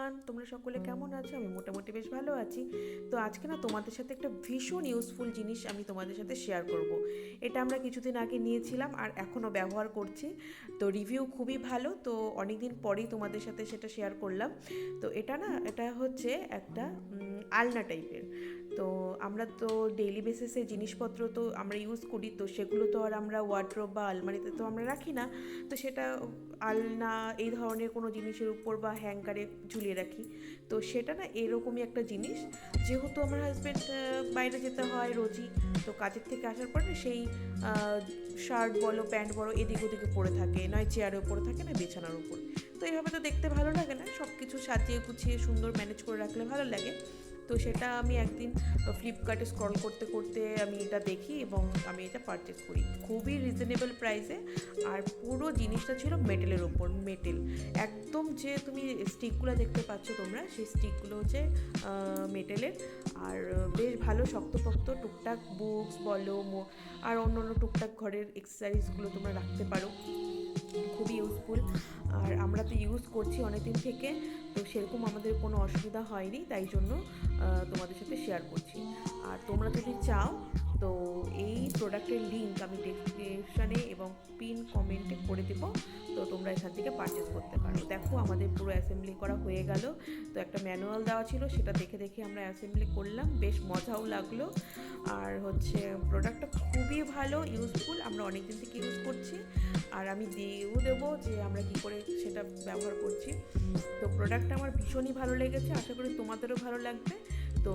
Everyone, তোমরা সকলে কেমন আছো? আমি মোটামুটি বেশ ভালো আছি। তো আজকে না তোমাদের সাথে একটা ভীষণ ইউজফুল জিনিস আমি তোমাদের সাথে শেয়ার করব। এটা আমরা কিছুদিন আগে নিয়েছিলাম আর এখনও ব্যবহার করছি। তো রিভিউ খুবই ভালো, তো অনেক দিন পরেই তোমাদের সাথে সেটা শেয়ার করলাম। তো এটা হচ্ছে একটা আলনা টাইপের। তো আমরা তো ডেইলি বেসিসে জিনিসপত্র তো আমরা ইউজ করি, তো সেগুলো তো আর আমরা ওয়ার্ড্রোব বা আলমারিতে তো আমরা রাখি না। তো সেটা আলনা এই ধরনের কোনো জিনিসের উপর বা হ্যাঙ্গারে ঝুলিয়ে রাখি। তো সেটা না এরকমই একটা জিনিস। যেহেতু আমার হাজব্যান্ড বাইরে যেতে হয় রোজই, তো কাজের থেকে আসার পর না সেই শার্ট বলো প্যান্ট বলো এদিক ওদিকে পরে থাকে, নয় চেয়ারের উপরে থাকে না বিছানার উপর। তো এইভাবে তো দেখতে ভালো লাগে না, সব কিছু সাজিয়ে গুছিয়ে সুন্দর ম্যানেজ করে রাখলে ভালো লাগে। তো সেটা আমি একদিন ফ্লিপকার্টে স্ক্রল করতে করতে আমি এটা দেখি এবং আমি এটা পারচেস করি খুবই রিজনেবল প্রাইসে। আর পুরো জিনিসটা ছিল মেটেলের ওপর, মেটেল একদম। যে তুমি স্টিকগুলো দেখতে পাচ্ছ তোমরা, সেই স্টিকগুলো হচ্ছে মেটেলের। আর বেশ ভালো শক্তপোক্ত, টুকটাক বুকস বলো আর অন্য অন্য টুকটাক ঘরের এক্সেসারিজগুলো তোমরা রাখতে পারো। খুবই ইউজফুল। আর আমরা তো ইউজ করছি অনেক দিন থেকে, তো সেরকম আমাদের কোনো অসুবিধা হয়নি, তাই জন্য তোমাদের সাথে শেয়ার করছি। আর তোমরা যদি চাও তো এই প্রোডাক্টের লিঙ্ক আমি ডেসক্রিপশানে এবং পিন কমেন্টে করে দেবো, তো তোমরা এখান থেকে পারচেস করতে পারো। দেখো আমাদের পুরো অ্যাসেম্বলি করা হয়ে গেল। তো একটা ম্যানুয়াল দেওয়া ছিল, সেটা দেখে দেখে আমরা অ্যাসেম্বলি করলাম, বেশ মজাও লাগলো। আর হচ্ছে প্রোডাক্টটা খুবই ভালো, ইউজফুল, আমরা অনেক দিন থেকে ইউজ করছি। আর আমি দিয়েও দেবো যে আমরা কী করে সেটা ব্যবহার করছি। তো প্রোডাক্টটা আমার ভীষণই ভালো লেগেছে, আশা করি তোমাদেরও ভালো লাগবে। তো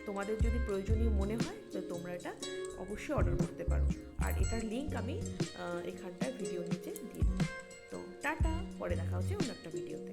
তোমাদের যদি প্রয়োজনীয় মনে হয় তো তোমরা এটা অবশ্যই অর্ডার করতে পারো। আর এটার লিঙ্ক আমি এখানটায় ভিডিও নিচে দিয়ে দেবো। তো টাটা, পরে দেখা হচ্ছে অন্য একটা ভিডিওতে।